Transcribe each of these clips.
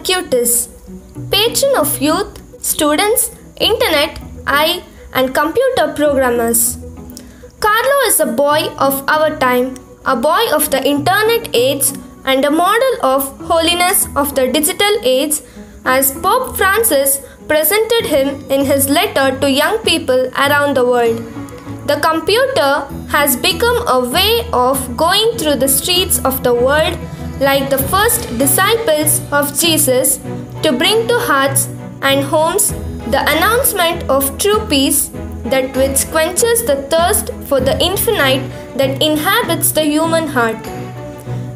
Acutis, patron of youth, students, internet, eye, and computer programmers. Carlo is a boy of our time, a boy of the internet age, and a model of holiness of the digital age, as Pope Francis presented him in his letter to young people around the world. The computer has become a way of going through the streets of the world like the first disciples of Jesus to bring to hearts and homes the announcement of true peace, that which quenches the thirst for the infinite that inhabits the human heart.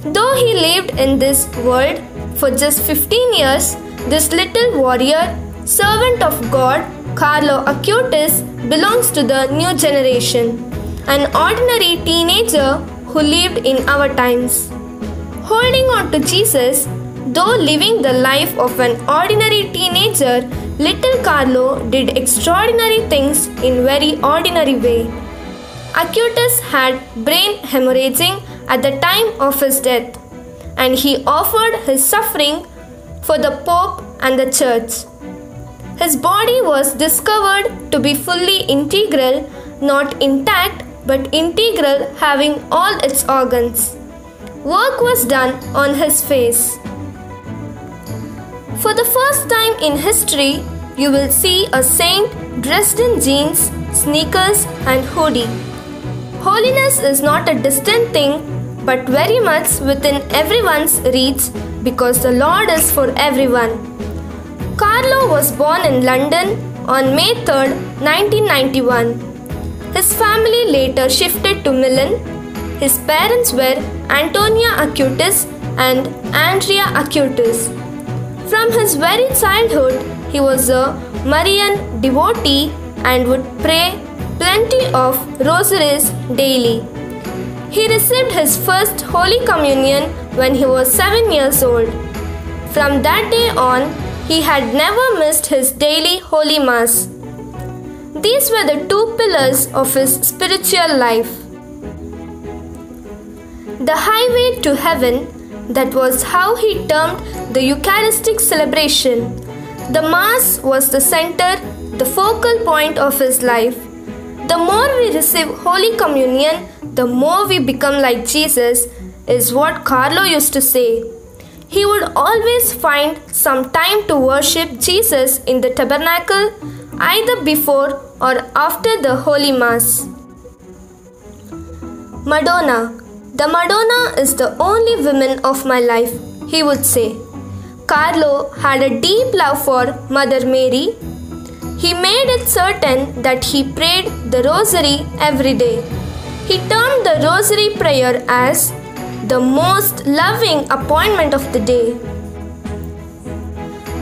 Though he lived in this world for just 15 years, this little warrior, servant of God, Carlo Acutis, belongs to the new generation, an ordinary teenager who lived in our times. Holding on to Jesus, though living the life of an ordinary teenager, little Carlo did extraordinary things in very ordinary way. Acutis had brain hemorrhaging at the time of his death, and he offered his suffering for the Pope and the Church. His body was discovered to be fully integral, not intact but integral, having all its organs. Work was done on his face. For the first time in history, you will see a saint dressed in jeans, sneakers, and hoodie. Holiness is not a distant thing, but very much within everyone's reach, because the Lord is for everyone. Carlo was born in London on May 3, 1991. His family later shifted to Milan. His parents were Antonia Acutis and Andrea Acutis. From his very childhood, he was a Marian devotee and would pray plenty of rosaries daily. He received his first Holy Communion when he was 7 years old. From that day on, he had never missed his daily Holy Mass. These were the two pillars of his spiritual life. The highway to heaven, that was how he termed the Eucharistic celebration. The Mass was the center, the focal point of his life. The more we receive Holy Communion, the more we become like Jesus, is what Carlo used to say. He would always find some time to worship Jesus in the tabernacle, either before or after the Holy Mass. Madonna. The Madonna is the only woman of my life, he would say. Carlo had a deep love for Mother Mary. He made it certain that he prayed the Rosary every day. He termed the Rosary prayer as the most loving appointment of the day.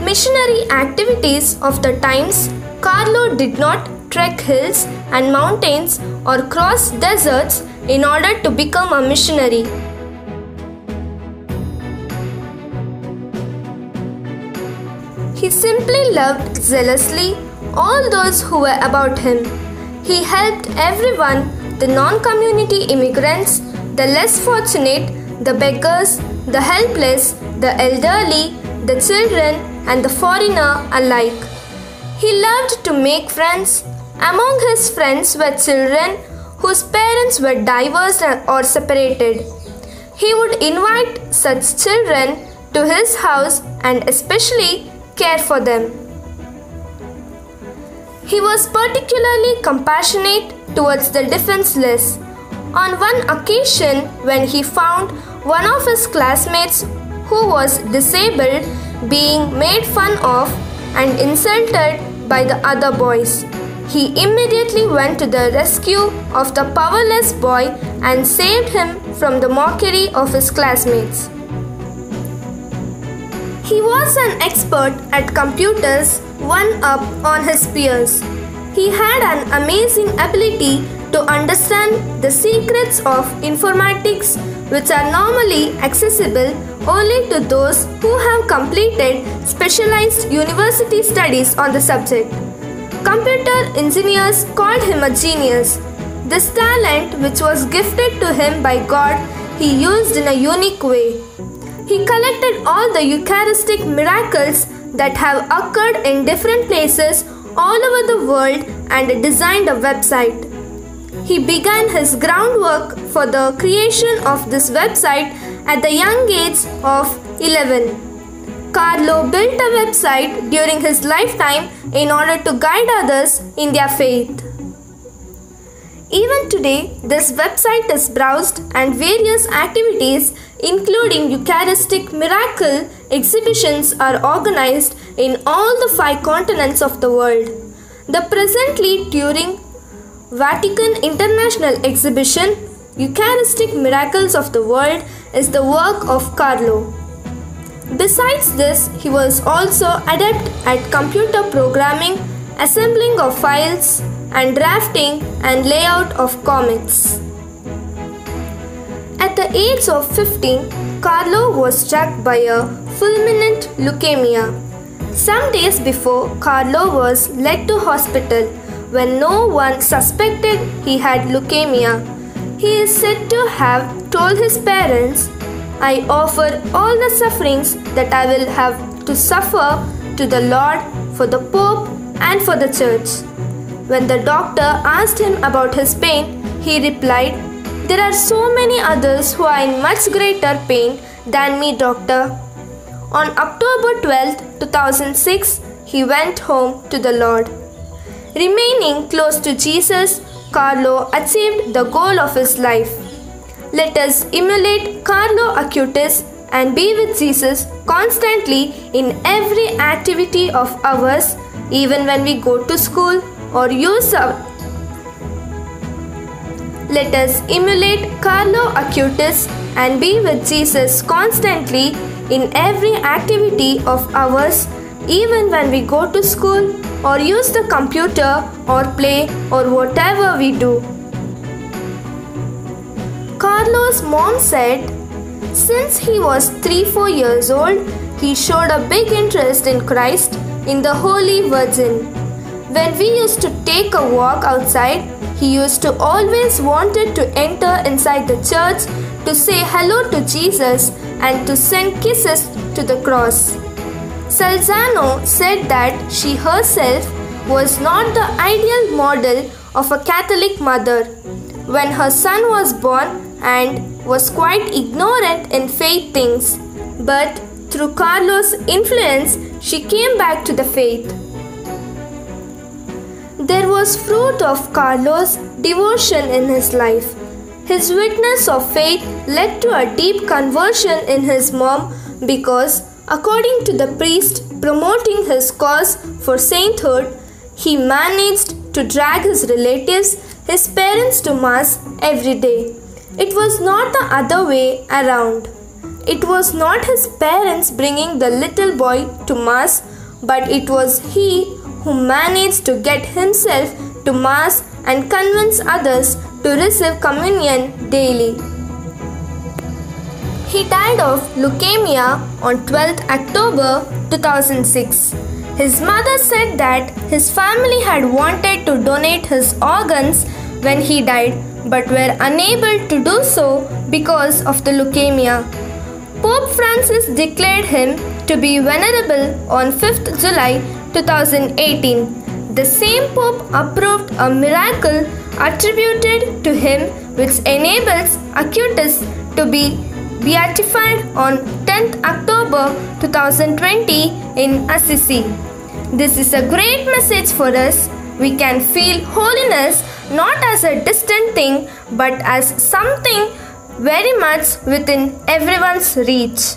Missionary activities of the times, Carlo did not trek hills and mountains or cross deserts in order to become a missionary. He simply loved zealously all those who were about him. He helped everyone, the non-community immigrants, the less fortunate, the beggars, the helpless, the elderly, the children, and the foreigner alike. He loved to make friends. Among his friends were children whose parents were divorced or separated. He would invite such children to his house and especially care for them. He was particularly compassionate towards the defenseless. On one occasion, when he found one of his classmates who was disabled being made fun of and insulted by the other boys, he immediately went to the rescue of the powerless boy and saved him from the mockery of his classmates. He was an expert at computers, one up on his peers. He had an amazing ability to understand the secrets of informatics, which are normally accessible only to those who have completed specialized university studies on the subject. Computer engineers called him a genius. This talent, which was gifted to him by God, he used in a unique way. He collected all the Eucharistic miracles that have occurred in different places all over the world and designed a website. He began his groundwork for the creation of this website at the young age of 11. Carlo built a website during his lifetime in order to guide others in their faith. Even today, this website is browsed and various activities including Eucharistic miracle exhibitions are organized in all the 5 continents of the world. The presently touring Vatican International Exhibition, Eucharistic Miracles of the World, is the work of Carlo. Besides this, he was also adept at computer programming, assembling of files, and drafting and layout of comics. At the age of 15, Carlo was struck by a fulminant leukemia. Some days before, Carlo was led to hospital when no one suspected he had leukemia. He is said to have told his parents, "I offer all the sufferings that I will have to suffer to the Lord for the Pope and for the Church." When the doctor asked him about his pain, he replied, "There are so many others who are in much greater pain than me, doctor." On October 12, 2006, he went home to the Lord. Remaining close to Jesus, Carlo achieved the goal of his life. Let us emulate Carlo Acutis and be with Jesus constantly in every activity of ours, even when we go to school or use our. Let us emulate Carlo Acutis and be with Jesus constantly in every activity of ours, even when we go to school or use the computer or play or whatever we do. Carlo's mom said, since he was 3-4 years old, he showed a big interest in Christ, in the Holy Virgin. When we used to take a walk outside, he used to always wanted to enter inside the church to say hello to Jesus and to send kisses to the cross. Salzano said that she herself was not the ideal model of a Catholic mother when her son was born and was quite ignorant in faith things, but through Carlo's influence, she came back to the faith. There was fruit of Carlo's devotion in his life. His witness of faith led to a deep conversion in his mom because, according to the priest promoting his cause for sainthood, he managed to drag his relatives, his parents, to Mass every day. It was not the other way around. It was not his parents bringing the little boy to Mass, but it was he who managed to get himself to Mass and convince others to receive communion daily. He died of leukemia on 12th October 2006. His mother said that his family had wanted to donate his organs when he died, but were unable to do so because of the leukemia. Pope Francis declared him to be venerable on 5th July 2018. The same Pope approved a miracle attributed to him which enables Acutis to be beatified on 10th October 2020 in Assisi. This is a great message for us. We can feel holiness not as a distant thing but as something very much within everyone's reach.